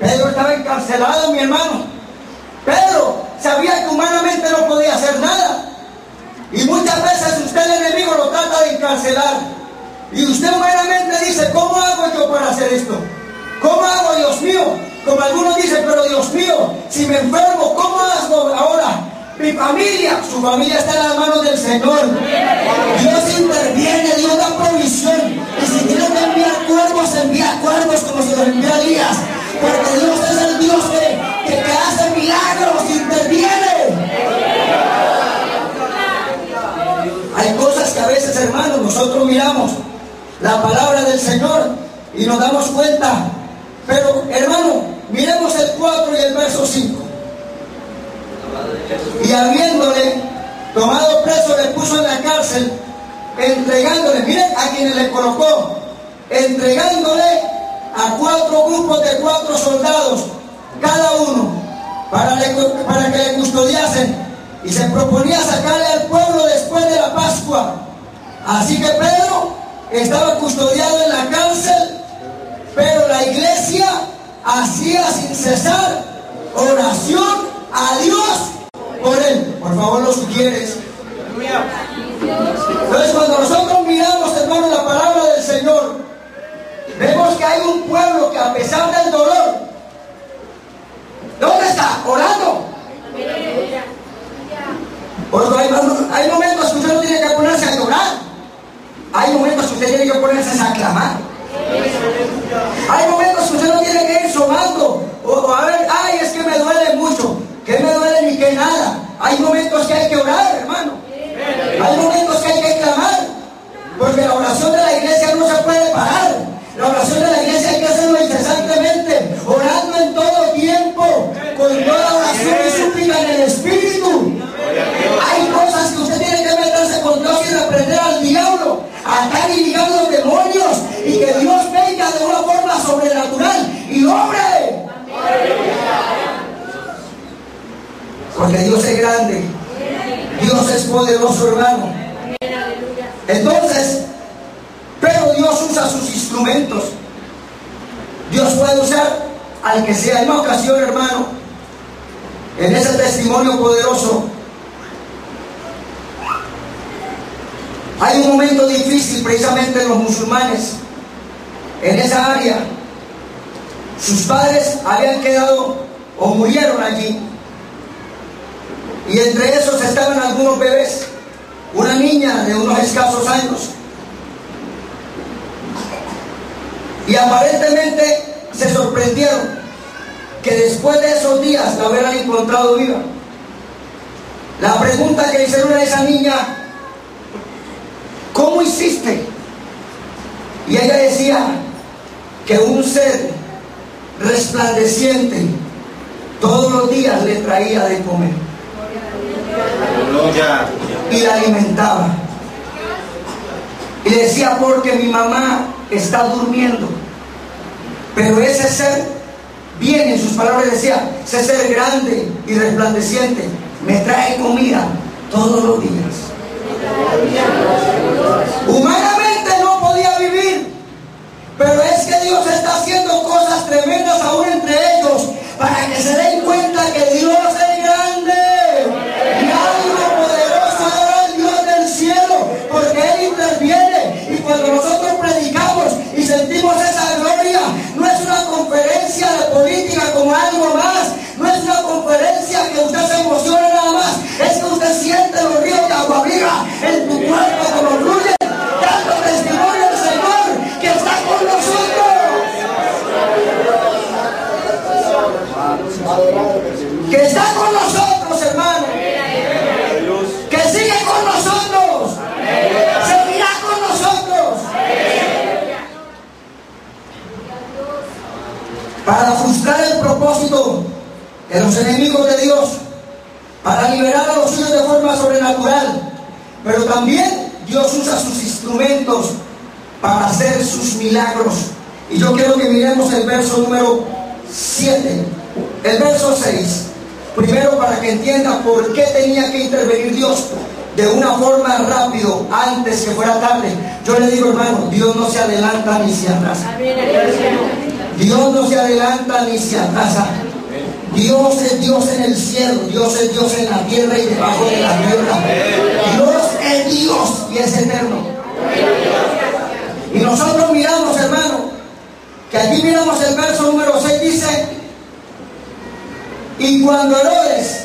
Pedro estaba encarcelado, mi hermano. Pedro sabía que humanamente no podía hacer nada. Y muchas veces usted, el enemigo, lo trata de encarcelar. Y usted humanamente dice, ¿cómo hago yo para hacer esto? ¿Cómo hago, Dios mío? Como algunos dicen, pero Dios mío, si me enfermo, ¿cómo hago ahora? Mi familia, su familia está en las manos del Señor. Dios interviene, Dios da provisión. Y si tiene que envía cuervos como se los envía a Elías. Porque Dios es el Dios que hace milagros, interviene. Hay cosas que a veces, hermanos, nosotros miramos la palabra del Señor y nos damos cuenta. Pero, hermano, miremos el 4 y el verso 5. Y habiéndole tomado preso, le puso en la cárcel, entregándole, miren a quienes le colocó, entregándole a 4 grupos de 4 soldados, cada uno, para que le custodiasen, y se proponía sacarle al pueblo después de la Pascua. Así que Pedro estaba custodiado en la cárcel, pero la iglesia hacía sin cesar oración a Dios por él. Por favor, lo sugieres. Entonces, cuando nosotros miramos, hermano, la palabra del Señor, vemos que hay un pueblo que, a pesar del dolor, ¿dónde está? Orando. Porque hay momentos que usted no tiene que ponerse a llorar. Hay momentos que usted tiene que ponerse a aclamar. Hay momentos que usted no tiene que ir sobando o a ver, ay, es que me duele mucho. ¿Qué me duele ni que nada? Hay momentos que hay que orar, hermano. Hay momentos que hay que clamar. Porque la oración de la iglesia no se puede parar. La oración de la iglesia hay que hacerlo incesantemente, orando en todo tiempo, con toda oración y súplica en el Espíritu. Hay cosas que usted tiene que meterse con Dios y reprender al diablo, atar y ligar los demonios, y que Dios venga de una forma sobrenatural y obre. Porque Dios es grande, Dios es poderoso, hermano. Entonces, pero Dios usa sus instrumentos. Dios puede usar al que sea. En una ocasión, hermano, en ese testimonio poderoso, hay un momento difícil precisamente en los musulmanes, en esa área. Sus padres habían quedado o murieron allí, y entre esos estaban algunos bebés, una niña de unos escasos años, y aparentemente se sorprendieron que después de esos días la hubieran encontrado viva. La pregunta que le hicieron a esa niña: ¿cómo hiciste? Y ella decía que un ser resplandeciente todos los días le traía de comer y la alimentaba. Y decía: porque mi mamá está durmiendo, pero ese ser viene, en sus palabras decía, ese ser grande y resplandeciente me trae comida todos los días. Humanamente no podía vivir, pero es que Dios está haciendo cosas tremendas aún entre ellos, para que se den cuenta que Dios es grande y algo poderoso es el Dios del cielo, porque Él interviene. Y cuando nosotros predicamos y sentimos esa gloria, no es una conferencia de política como algo más, no es una conferencia que usted se emocione nada más, es que usted siente los ríos de agua viva en tu cuerpo como fluyen, dando testimonio al Señor que está con nosotros, que está con nosotros, hermano, que sigue con nosotros, seguirá con nosotros, para frustrar el propósito de los enemigos de Dios, para liberar a los suyos de forma sobrenatural. Pero también Dios usa sus instrumentos para hacer sus milagros. Y yo quiero que miremos el verso número 7, el verso 6, primero, para que entienda por qué tenía que intervenir Dios de una forma rápido antes que fuera tarde. Yo le digo, hermano, Dios no se adelanta ni se atrasa. Dios no se adelanta ni se atrasa. Dios es Dios en el cielo, Dios es Dios en la tierra y debajo de la tierra. Dios es Dios y es eterno. Y nosotros miramos, hermano, que aquí miramos el verso número 6, dice: y cuando Herodes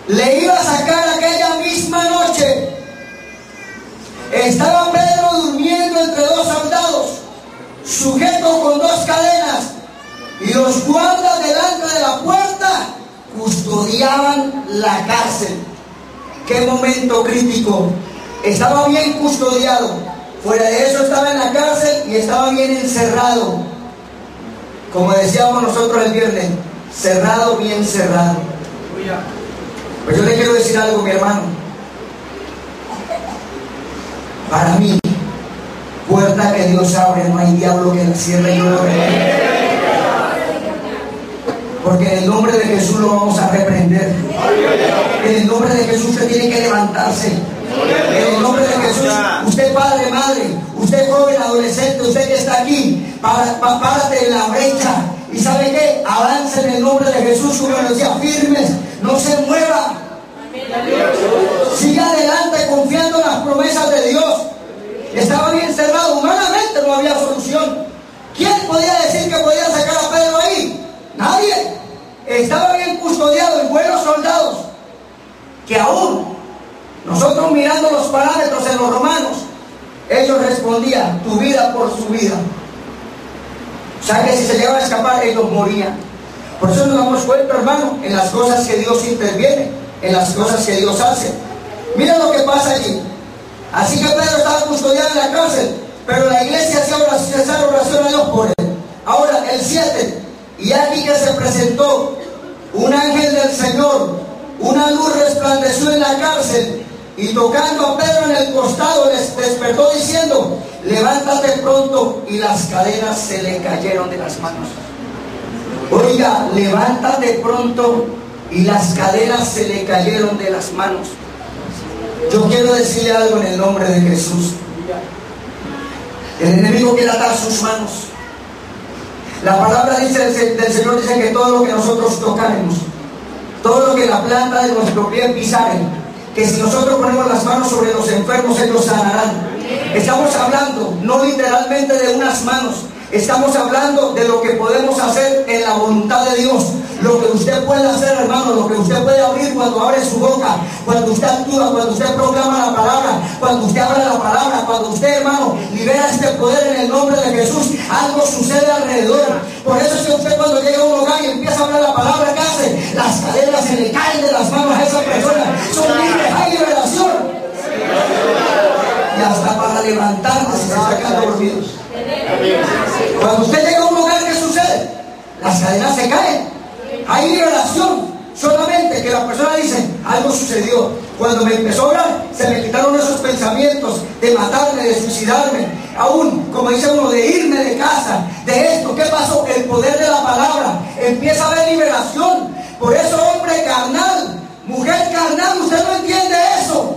le iba a sacar aquella misma noche, estaba Pedro durmiendo entre dos soldados, sujeto con dos cadenas, y los guardas delante de la puerta custodiaban la cárcel. Qué momento crítico. Estaba bien custodiado. Fuera de eso estaba en la cárcel y estaba bien encerrado. Como decíamos nosotros el viernes, cerrado, bien cerrado. Pues yo le quiero decir algo, mi hermano. Para mí, puerta que Dios abre, no hay diablo que la cierre. Yo lo reprendo. Porque en el nombre de Jesús lo vamos a reprender. En el nombre de Jesús usted tiene que levantarse. En el nombre de Jesús, usted padre, madre, usted joven, adolescente, usted que está aquí, párate en la brecha. ¿Y sabe qué? Avance en el nombre de Jesús, como nos decía, firmes, no se mueva. Siga adelante confiando en las promesas de Dios. Estaba bien cerrado, humanamente no había solución. ¿Quién podía decir que podía sacar a Pedro ahí? Nadie. Estaba bien custodiado y buenos soldados, que aún nosotros mirando los parámetros en los romanos, ellos respondían: tu vida por su vida. O sea que si se llegaba a escapar, ellos morían. Por eso nos damos cuenta, hermano, en las cosas que Dios interviene, en las cosas que Dios hace. Mira lo que pasa allí. Así que Pedro estaba custodiado en la cárcel, pero la iglesia hacía oración a Dios por él. Ahora, el 7. Y aquí que se presentó un ángel del Señor, una luz resplandeció en la cárcel, y tocando a Pedro en el costado les despertó diciendo: levántate pronto. Y las cadenas se le cayeron de las manos. Oiga, levántate pronto, y las cadenas se le cayeron de las manos. Yo quiero decirle algo en el nombre de Jesús. El enemigo quiere atar sus manos. La palabra del Señor dice que todo lo que nosotros tocaremos, todo lo que la planta de nuestro pie pisaren, que si nosotros ponemos las manos sobre los enfermos, ellos sanarán. Estamos hablando no literalmente de unas manos, estamos hablando de lo que podemos hacer en la voluntad de Dios. Lo que usted puede hacer, hermano, lo que usted puede abrir cuando abre su boca, cuando usted actúa, cuando usted proclama la palabra, cuando usted habla la palabra, cuando usted, hermano, libera este poder en el nombre de Jesús, algo sucede alrededor. Por eso es que usted cuando llega a un lugar y empieza a hablar la palabra, ¿qué hace? Las cadenas se le caen de las manos a esa persona. Son libres, hay liberación. Y hasta para levantarse se sacan dormidos. Cuando usted llega a un lugar, ¿qué sucede? Las cadenas se caen. Hay liberación. Solamente que la persona dice: algo sucedió. Cuando me empezó a orar, se me quitaron esos pensamientos de matarme, de suicidarme, aún, como dice uno, de irme de casa, de esto. ¿Qué pasó? El poder de la palabra. Empieza a haber liberación. Por eso, hombre carnal, mujer carnal, usted no entiende eso.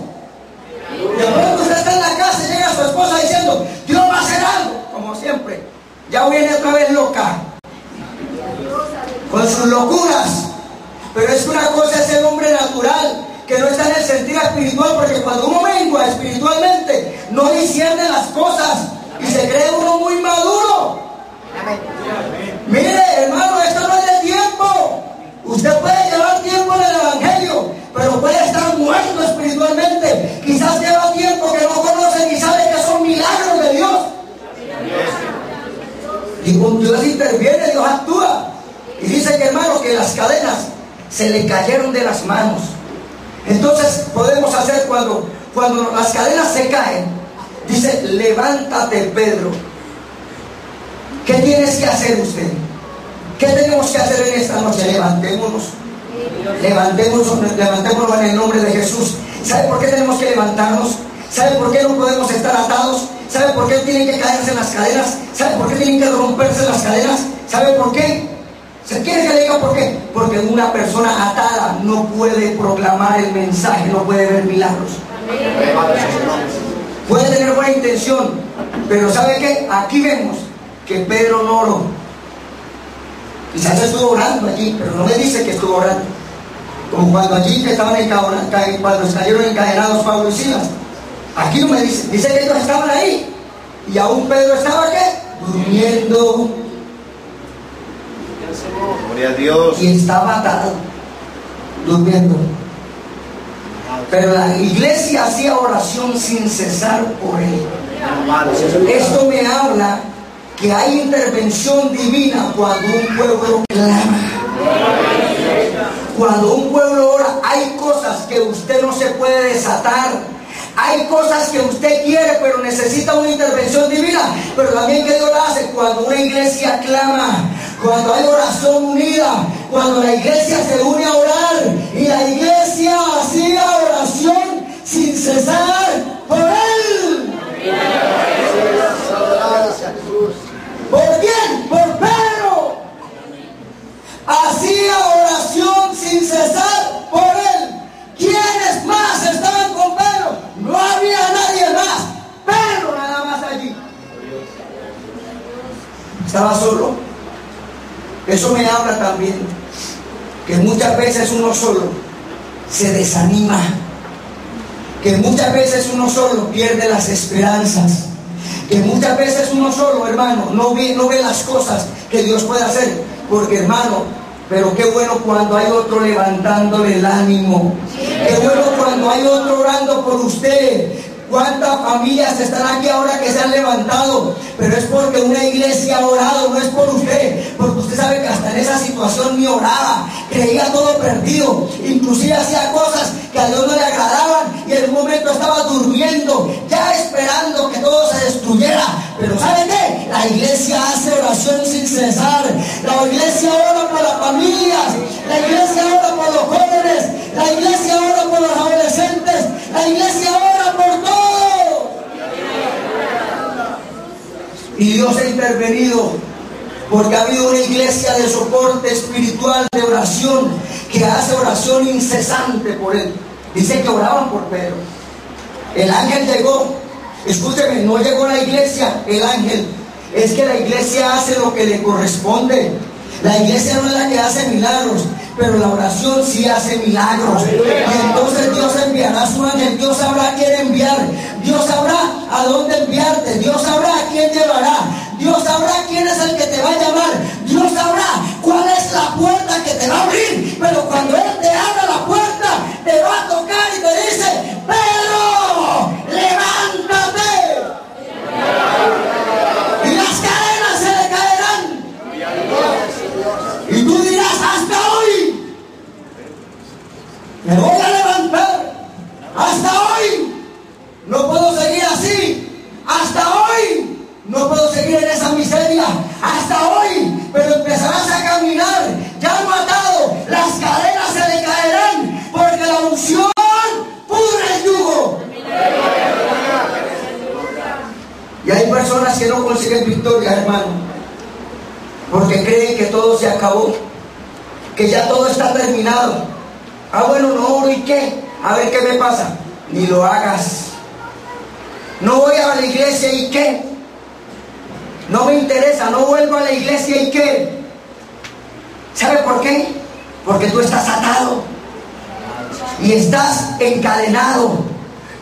De pronto usted está en la casa y llega a su esposa diciendo: Dios va a hacer algo. Como siempre, ya viene otra vez loca con sus locuras. Pero es que una cosa es el hombre natural, que no está en el sentido espiritual, porque cuando uno mengua espiritualmente, no discierne las cosas y se cree uno muy maduro. Mire, hermano, esto no es de tiempo. Usted puede llevar tiempo en el evangelio, pero puede estar muerto espiritualmente. Quizás lleva tiempo que no conoce ni sabe que son milagros de Dios. Y cuando Dios interviene, Dios actúa. Y dice que, hermano, que las cadenas se le cayeron de las manos. Entonces podemos hacer cuando las cadenas se caen, dice: levántate, Pedro. ¿Qué tienes que hacer usted? ¿Qué tenemos que hacer en esta noche? Levantémonos en el nombre de Jesús. ¿Sabe por qué tenemos que levantarnos? ¿Sabe por qué no podemos estar atados? ¿Sabe por qué tienen que caerse las cadenas? ¿Sabe por qué tienen que romperse las cadenas? ¿Sabe por qué? ¿Se quiere que le diga por qué? Porque una persona atada no puede proclamar el mensaje, no puede ver milagros. Puede tener buena intención, pero ¿sabe qué? Aquí vemos que Pedro no oró. Quizás estuvo orando allí, pero no me dice que estuvo orando. Como cuando allí que estaban cuando cayeron encadenados Pablo y Silas. Aquí no me dice, dice que ellos estaban ahí. Y aún Pedro estaba ¿qué? Durmiendo. Gloria a Dios. Y estaba atado, durmiendo. Pero la iglesia hacía oración sin cesar por él. Esto me habla que hay intervención divina cuando un pueblo clama. Cuando un pueblo ora, hay cosas que usted no se puede desatar. Hay cosas que usted quiere, pero necesita una intervención divina. Pero también que Dios la hace cuando una iglesia clama, cuando hay oración unida, cuando la iglesia se une a orar. Y la iglesia hacía oración sin cesar por él. ¿Por quién? Por Pedro. Hacía oración sin cesar por él. ¿Quiénes más estaban con Pedro? No había nadie más. Pedro nada más allí. Estaba solo. Eso me habla también que muchas veces uno solo se desanima, que muchas veces uno solo pierde las esperanzas, que muchas veces uno solo, hermano, no ve las cosas que Dios puede hacer. Porque, hermano, pero qué bueno cuando hay otro levantándole el ánimo. Qué bueno cuando hay otro orando por usted. ¿Cuántas familias están aquí ahora que se han levantado? Pero es porque una iglesia ha orado, no es por usted. Porque usted sabe que hasta en esa situación ni oraba, creía todo perdido, inclusive hacía cosas que a Dios no le agradaban y en un momento estaba durmiendo, ya esperando que todo se destruyera. Pero ¿sabe qué? La iglesia hace oración sin cesar. La iglesia ora por las familias, la iglesia ora por los jóvenes, la iglesia ora por los adolescentes, la iglesia ora por todos. Y Dios ha intervenido porque ha habido una iglesia de soporte espiritual, de oración, que hace oración incesante por él. Dice que oraban por Pedro. El ángel llegó. Escúcheme, no llegó a la iglesia el ángel. Es que la iglesia hace lo que le corresponde. La iglesia no es la que hace milagros, pero la oración sí hace milagros. Y entonces Dios enviará a su ángel. Dios sabrá a quién enviar. Dios sabrá a dónde enviarte. Dios sabrá a quién llevará. Dios sabrá quién es el que te va a llamar. Dios sabrá cuál es la puerta que te va a abrir. Pero cuando Él te abra la puerta, te va a tocar y te dice: Pedro, levántate. Y las cadenas se le caerán. Y tú dirás: hasta hoy me voy a levantar. Hasta hoy no puedo seguir así. Hasta hoy no puedo seguir en esa miseria. Hasta hoy. Pero empezarás a caminar. Ya no atado. Las cadenas se le caerán. Porque la unción pudre el yugo. Y hay personas que no consiguen victoria, hermano, porque creen que todo se acabó, que ya todo está terminado. Ah, bueno, no oro, ¿y qué? A ver qué me pasa. Ni lo hagas. No voy a la iglesia, ¿y qué? No me interesa, no vuelvo a la iglesia, ¿y qué? ¿Sabe por qué? Porque tú estás atado y estás encadenado.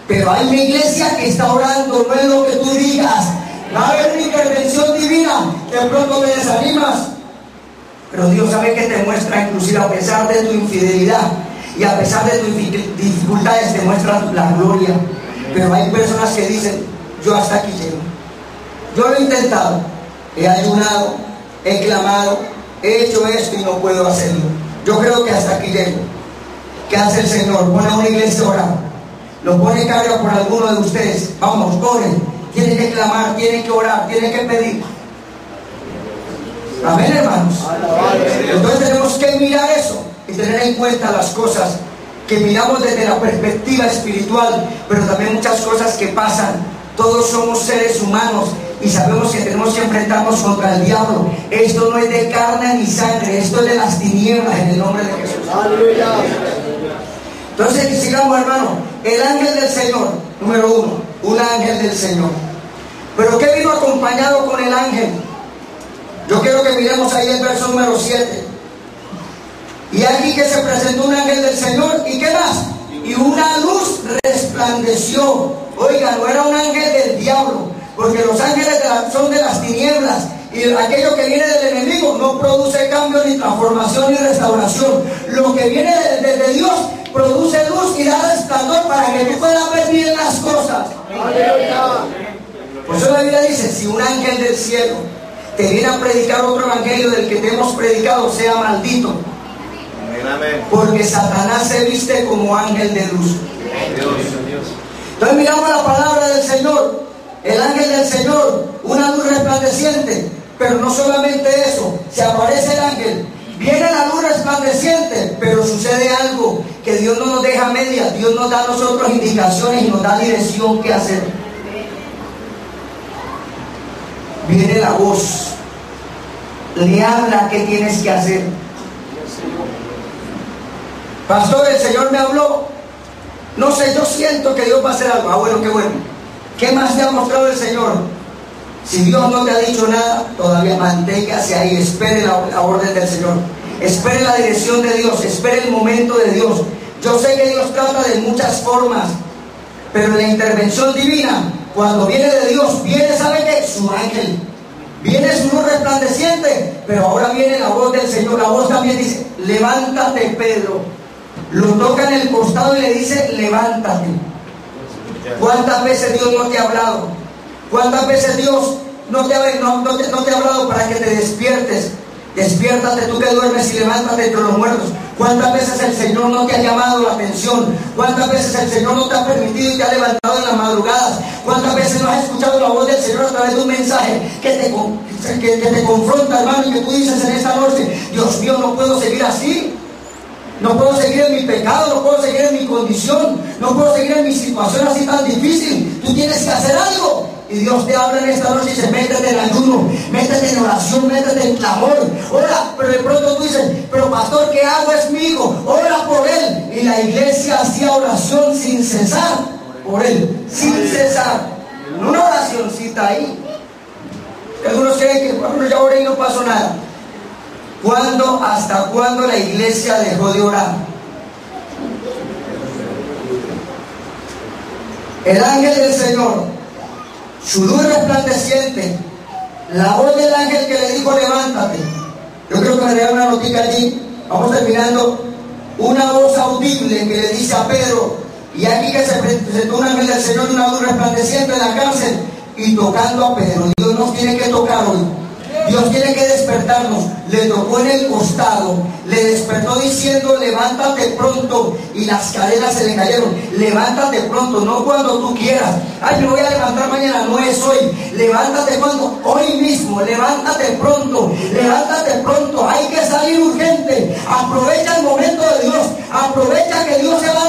Pero hay una iglesia que está orando, no es lo que tú digas. Va a haber una intervención divina. De pronto te desanimas, pero Dios sabe que te muestra, inclusive a pesar de tu infidelidad y a pesar de tus dificultades, te muestra la gloria. Pero hay personas que dicen: yo hasta aquí llego. Yo lo he intentado, he ayunado, he clamado, he hecho esto y no puedo hacerlo. Yo creo que hasta aquí llego. ¿Qué hace el Señor? Pone a una iglesia a orar. Lo pone carga por alguno de ustedes. Vamos, oren. Tienen que clamar, tienen que orar, tienen que pedir. Amén, hermanos. Entonces tenemos que mirar eso y tener en cuenta las cosas que miramos desde la perspectiva espiritual, pero también muchas cosas que pasan. Todos somos seres humanos y sabemos que tenemos que enfrentarnos contra el diablo. Esto no es de carne ni sangre, esto es de las tinieblas, en el nombre de Jesús. Aleluya. Entonces, sigamos, hermano. El ángel del Señor, número uno, un ángel del Señor. Pero ¿qué vino acompañado con el ángel? Yo quiero que miremos ahí el verso número 7. Y aquí que se presentó un ángel del Señor, ¿y qué más? Y una luz resplandeció. Oiga, no era un ángel del diablo, porque los ángeles son de las tinieblas, y aquello que viene del enemigo no produce cambio, ni transformación, ni restauración. Lo que viene de Dios produce luz y da resplandor para que tú puedas ver bien las cosas. Por eso la Biblia dice, si un ángel del cielo te viene a predicar otro evangelio del que te hemos predicado, sea maldito. Porque Satanás se viste como ángel de luz. Entonces miramos la palabra del Señor, el ángel del Señor, una luz resplandeciente. Pero no solamente eso, se aparece el ángel, viene la luz resplandeciente, pero sucede algo, que Dios no nos deja medias. Dios nos da a nosotros indicaciones y nos da dirección qué hacer. Viene la voz, le habla qué tienes que hacer. Pastor, el Señor me habló, no sé, yo siento que Dios va a hacer algo. Ah, bueno, qué bueno. ¿Qué más te ha mostrado el Señor? Si Dios no te ha dicho nada, todavía manténgase ahí, espere la orden del Señor, espere la dirección de Dios, espere el momento de Dios. Yo sé que Dios trata de muchas formas, pero la intervención divina, cuando viene de Dios, viene, ¿sabe qué? Su ángel, viene su luz resplandeciente, pero ahora viene la voz del Señor. La voz también dice, levántate, Pedro. Lo toca en el costado y le dice, levántate. ¿Cuántas veces Dios no te ha hablado? ¿Cuántas veces Dios no te ha hablado para que te despiertes? Despiértate tú que duermes y levántate entre los muertos. ¿Cuántas veces el Señor no te ha llamado la atención? ¿Cuántas veces el Señor no te ha permitido y te ha levantado en las madrugadas? ¿Cuántas veces no has escuchado la voz del Señor a través de un mensaje que te confronta, hermano, y que tú dices en esta noche, Dios mío, no puedo seguir así? No puedo seguir en mi pecado, no puedo seguir en mi condición, no puedo seguir en mi situación así tan difícil. Tú tienes que hacer algo. Y Dios te habla en esta noche y dice, métete en ayuno, métete en oración, métete en clamor. Ora, pero de pronto tú dices, pero pastor, ¿qué hago? Es mi hijo, ora por él. Y la iglesia hacía oración sin cesar por él, sin cesar. Una oracioncita ahí. Algunos creen que bueno, ya oré y no pasó nada. ¿Hasta cuándo la iglesia dejó de orar? El ángel del Señor, su luz resplandeciente, la voz del ángel que le dijo levántate. Yo creo que me dejan una notica allí. Vamos terminando. Una voz audible que le dice a Pedro, y aquí que se presentó un ángel del Señor, una luz resplandeciente en la cárcel, y tocando a Pedro. Dios nos tiene que tocar hoy. Dios tiene que despertarnos. Le tocó en el costado, le despertó diciendo levántate pronto, y las cadenas se le cayeron. Levántate pronto, no cuando tú quieras. Ay, me voy a levantar mañana, no es hoy. Levántate cuando, hoy mismo. Levántate pronto, levántate pronto. Hay que salir urgente. Aprovecha el momento de Dios, aprovecha que Dios se va